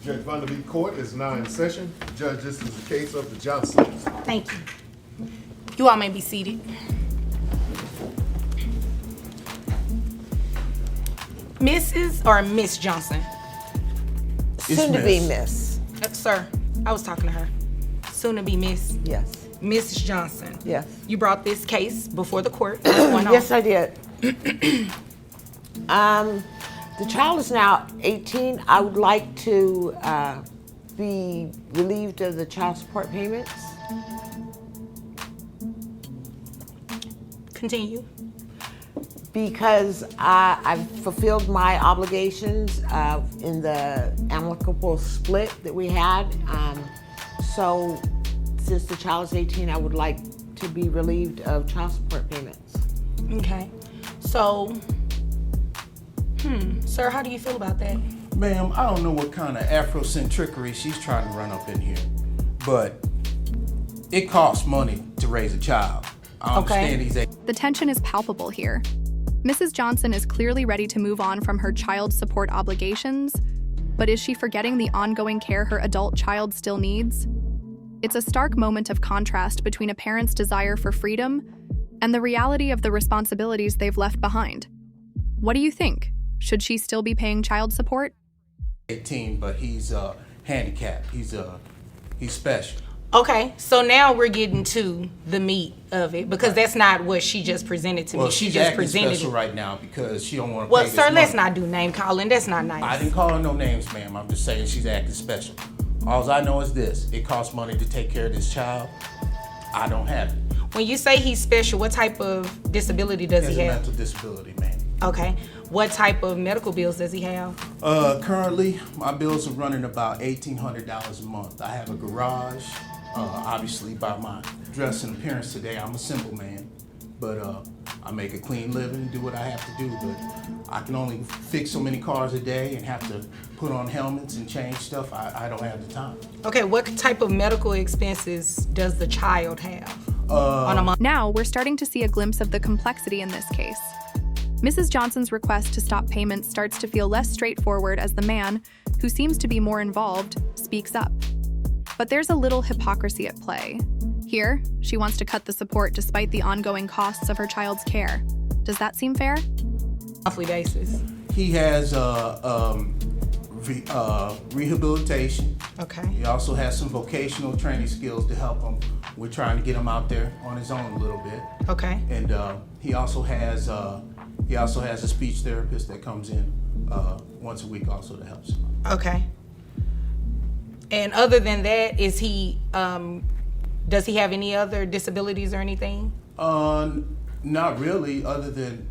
Judge Vonda v. Court is now in session. Judge, this is the case of the Johnsons. Thank you. You all may be seated. Mrs. or Miss Johnson? Soon to be Miss. Sir, I was talking to her. Soon to be Miss. Yes. Mrs. Johnson. Yes. You brought this case before the court. What's going on? Yes, I did. The child is now 18. I would like to be relieved of the child support payments. Continue. Because I've fulfilled my obligations in the amicable split that we had. So since the child is 18, I would like to be relieved of child support payments. Okay. So, sir, how do you feel about that? Ma'am, I don't know what kind of Afrocentrickery she's trying to run up in here, but it costs money to raise a child. I understand he's The tension is palpable here. Mrs. Johnson is clearly ready to move on from her child support obligations, but is she forgetting the ongoing care her adult child still needs? It's a stark moment of contrast between a parent's desire for freedom and the reality of the responsibilities they've left behind. What do you think? Should she still be paying child support? 18, but he's handicapped. He's special. Okay, so now we're getting to the meat of it because that's not what she just presented to me. Well, She she's just acting presented special it. right now because she don't want to Well, pay sir, this money. let's not do name calling. That's not nice. I didn't call her no names, ma'am. I'm just saying she's acting special. All I know is this: it costs money to take care of this child. I don't have it. When you say he's special, what type of disability does He has he a have? mental disability, ma'am. Okay. What type of medical bills does he have? Currently, my bills are running about $1,800 a month. I have a garage. Obviously, by my dress and appearance today, I'm a simple man. But I make a clean living and do what I have to do. But I can only fix so many cars a day and have to put on helmets and change stuff. I don't have the time. Okay, what type of medical expenses does the child have on a month? Now, we're starting to see a glimpse of the complexity in this case. Mrs. Johnson's request to stop payments starts to feel less straightforward as the man, who seems to be more involved, speaks up. But there's a little hypocrisy at play. Here, she wants to cut the support despite the ongoing costs of her child's care. Does that seem fair? Monthly basis. He has rehabilitation. Okay. He also has some vocational training skills to help him. We're trying to get him out there on his own a little bit. Okay. And he also has a speech therapist that comes in once a week also to help him. Okay. And other than that, is he does he have any other disabilities or anything? Not really, other than,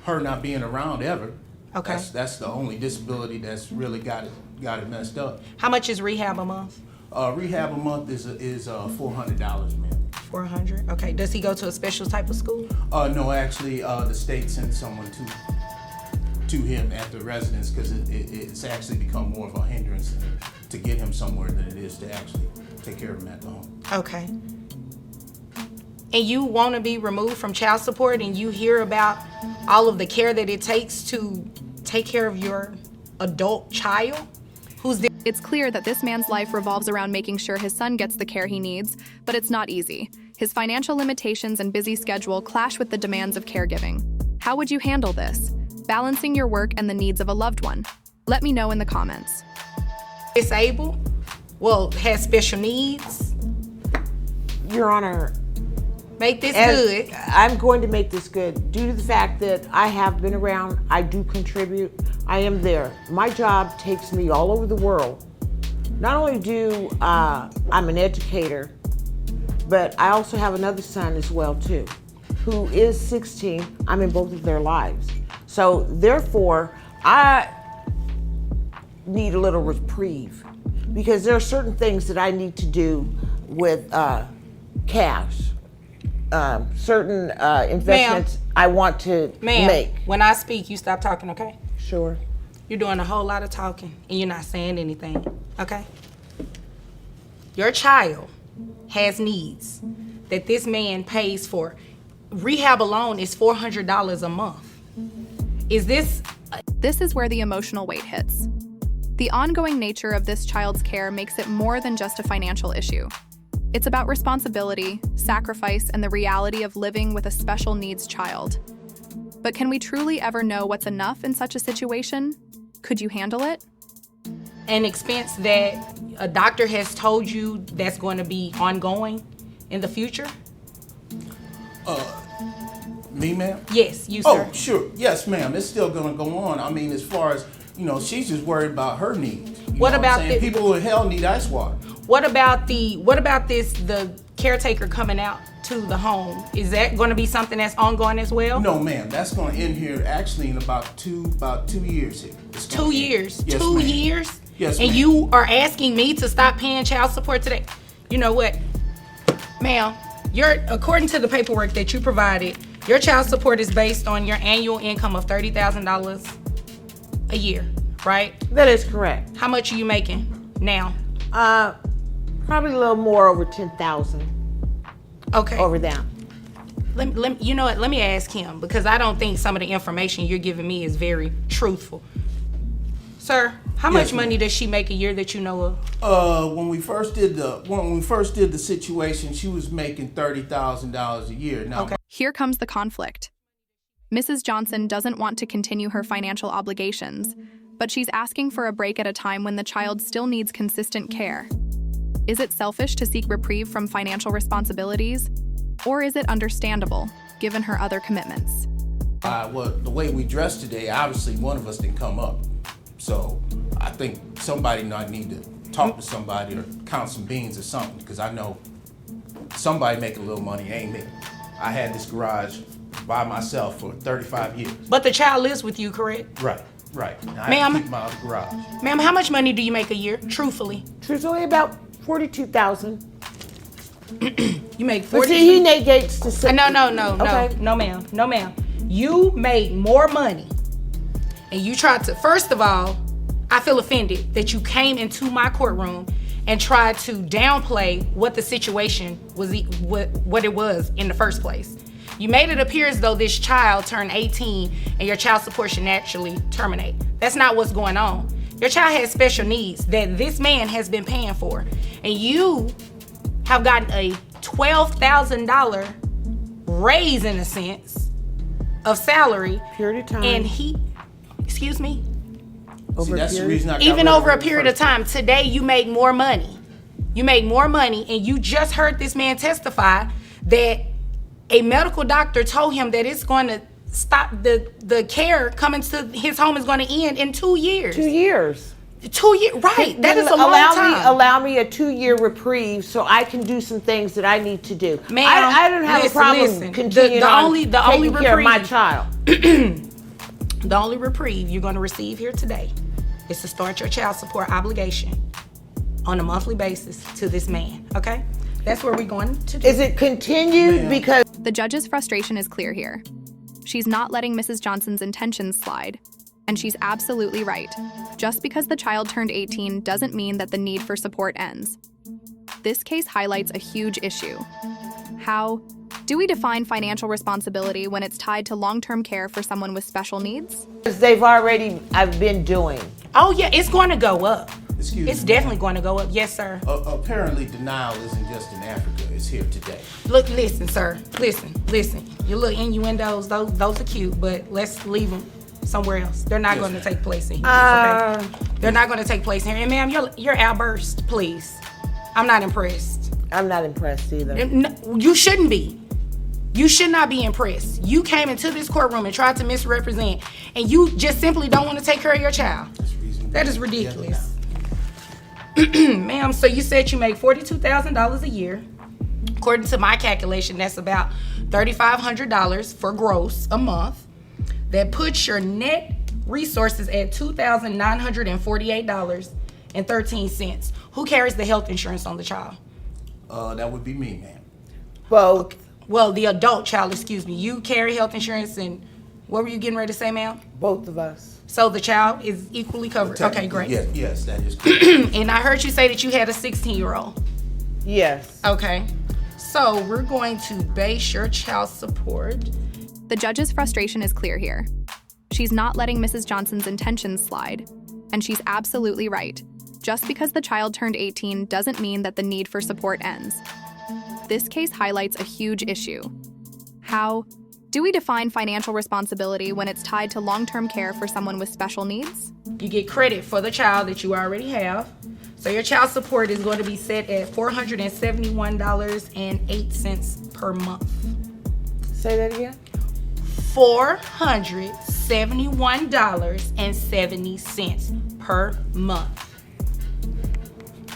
her not being around ever. Okay. That's the only disability that's really got it messed up. How much is rehab a month? Rehab a month is $400, man. 400. Okay. Does he go to a special type of school? No, actually, the state sent someone to him at the residence because it's actually become more of a hindrance to get him somewhere than it is to actually take care of him at the home. Okay. And you want to be removed from child support and you hear about all of the care that it takes to take care of your adult child? It's clear that this man's life revolves around making sure his son gets the care he needs, but it's not easy. His financial limitations and busy schedule clash with the demands of caregiving. How would you handle this? Balancing your work and the needs of a loved one? Let me know in the comments. Disabled? Well, has special needs? Your Honor, Make this good. I'm going to make this good. Due to the fact that I have been around, I do contribute, I am there. My job takes me all over the world. Not only do I'm an educator, but I also have another son as well too, who is 16. I'm in both of their lives. So therefore, I need a little reprieve because there are certain things that I need to do with cash. Certain investments I want to make. When I speak, you stop talking, okay? Sure. You're doing a whole lot of talking and you're not saying anything, okay? Your child has needs that this man pays for. Rehab alone is $400 a month. Is this... This is where the emotional weight hits. The ongoing nature of this child's care makes it more than just a financial issue. It's about responsibility, sacrifice, and the reality of living with a special needs child. But can we truly ever know what's enough in such a situation? Could you handle it? An expense that a doctor has told you that's going to be ongoing in the future? Me, ma'am? Yes, you, sir. Oh, sure. Yes, ma'am. It's still gonna go on. I mean, as far as, she's just worried about her needs. What about the people with hell need ice water? What about the caretaker coming out to the home? Is that going to be something that's ongoing as well? No, ma'am. That's gonna end here actually in about 2 years here. It's gonna 2 end. years. Yes, 2 ma'am. years? Yes, And ma'am. you are asking me to stop paying child support today? You know what, ma'am? According to the paperwork that you provided, your child support is based on your annual income of $30,000 a year, right? That is correct. How much are you making now? Probably a little more over 10,000 Okay. over that. You know what? Let me ask him, because I don't think some of the information you're giving me is very truthful. Sir, how Yes, much ma'am. money does she make a year that you know of? When we first did the situation, she was making $30,000 a year. Now, Okay. Here comes the conflict. Mrs. Johnson doesn't want to continue her financial obligations, but she's asking for a break at a time when the child still needs consistent care. Is it selfish to seek reprieve from financial responsibilities? Or is it understandable, given her other commitments? the way we dressed today, obviously one of us didn't come up. So I think somebody might need to talk to somebody or count some beans or something, because I know somebody make a little money, it ain't me. I had this garage by myself for 35 years. But the child lives with you, correct? Right. And I Ma'am? had to keep my other garage. Ma'am, how much money do you make a year, truthfully? Truthfully, about 42,000. You make But 40. see, he negates the six. No, Okay. no, ma'am. You made more money, and you tried to. First of all, I feel offended that you came into my courtroom and tried to downplay what the situation was, what it was in the first place. You made it appear as though this child turned 18 and your child support should naturally terminate. That's not what's going on. Your child has special needs that this man has been paying for, and you have gotten a $12,000 raise, in a sense, of salary. Period of time. And he, excuse me? See, that's the reason I got Even rid of over her a the period of first time. time, today you make more money. You make more money, and you just heard this man testify that a medical doctor told him that it's going to stop, the care coming to his home is going to end in 2 years. 2 years. 2 years, right? That is a long time. Allow me a 2-year reprieve so I can do some things that I need to do. Ma'am, I don't have listen, a problem listen. continuing The on only taking care of my reprieve- child. The only reprieve you're going to receive here today is to start your child support obligation on a monthly basis to this man, okay? That's where we're going to do. Is it continued? Ma'am. Because The judge's frustration is clear here. She's not letting Mrs. Johnson's intentions slide. And she's absolutely right. Just because the child turned 18 doesn't mean that the need for support ends. This case highlights a huge issue. How do we define financial responsibility when it's tied to long-term care for someone with special needs? I've been doing. Oh, yeah, it's going to go up. Excuse It's me, definitely going to go up. Yes, sir. Apparently denial isn't just in Africa, it's here today. Look, listen, sir. Listen. Your little innuendos, those are cute, but let's leave them somewhere else. They're not Yes, going to ma'am. take place in here. Okay? They're not going to take place in here. And ma'am, your outburst, please. I'm not impressed. I'm not impressed either. No, you shouldn't be. You should not be impressed. You came into this courtroom and tried to misrepresent, and you just simply don't want to take care of your child. That's reasonable. That is ridiculous. Ma'am, so you said you make $42,000 a year. According to my calculation, that's about $3,500 for gross a month. That puts your net resources at $2,948.13. Who carries the health insurance on the child? That would be me, ma'am. Both. Well, the adult child, excuse me. You carry health insurance, and what were you getting ready to say, ma'am? Both of us. So the child is equally covered. Okay, great. Yes, that is correct. And I heard you say that you had a 16-year-old. Yes. Okay. So we're going to base your child support. The judge's frustration is clear here. She's not letting Mrs. Johnson's intentions slide. And she's absolutely right. Just because the child turned 18 doesn't mean that the need for support ends. This case highlights a huge issue. How do we define financial responsibility when it's tied to long-term care for someone with special needs? You get credit for the child that you already have. So your child support is going to be set at $471.08 per month. Say that again? $471.70 per month.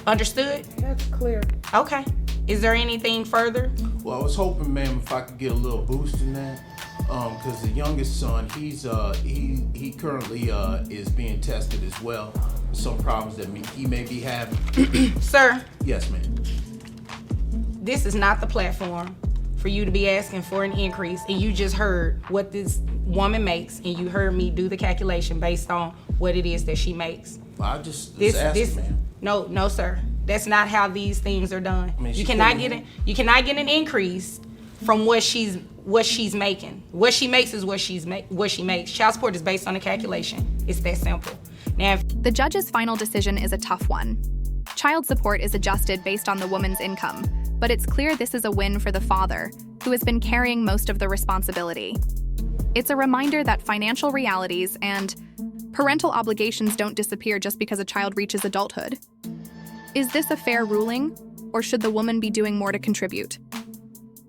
Understood? That's clear. Okay. Is there anything further? Well, I was hoping, ma'am, if I could get a little boost in that, because the youngest son, he currently is being tested as well. Some problems that he may be having. Sir, Yes, ma'am. this is not the platform for you to be asking for an increase, and you just heard what this woman makes, and you heard me do the calculation based on what it is that she makes. I just asked, ma'am. No, sir. That's not how these things are done. I mean, You she cannot couldn't- get an increase from what she's making. What she makes is what she makes. Child support is based on a calculation. It's that simple. Now, if The judge's final decision is a tough one. Child support is adjusted based on the woman's income, but it's clear this is a win for the father, who has been carrying most of the responsibility. It's a reminder that financial realities and parental obligations don't disappear just because a child reaches adulthood. Is this a fair ruling, or should the woman be doing more to contribute?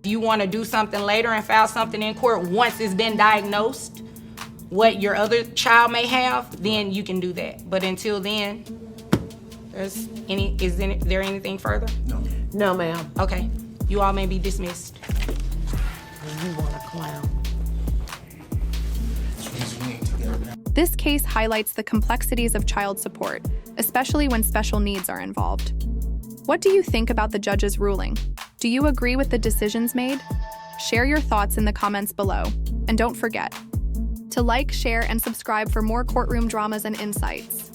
you want to do something later and file something in court once it's been diagnosed, what your other child may have, then you can do that. But until then, is there anything further? No. No, ma'am. Okay, you all may be dismissed. You want a clown. Squeeze your wing together now. This case highlights the complexities of child support, especially when special needs are involved. What do you think about the judge's ruling? Do you agree with the decisions made? Share your thoughts in the comments below. And don't forget to like, share, and subscribe for more courtroom dramas and insights.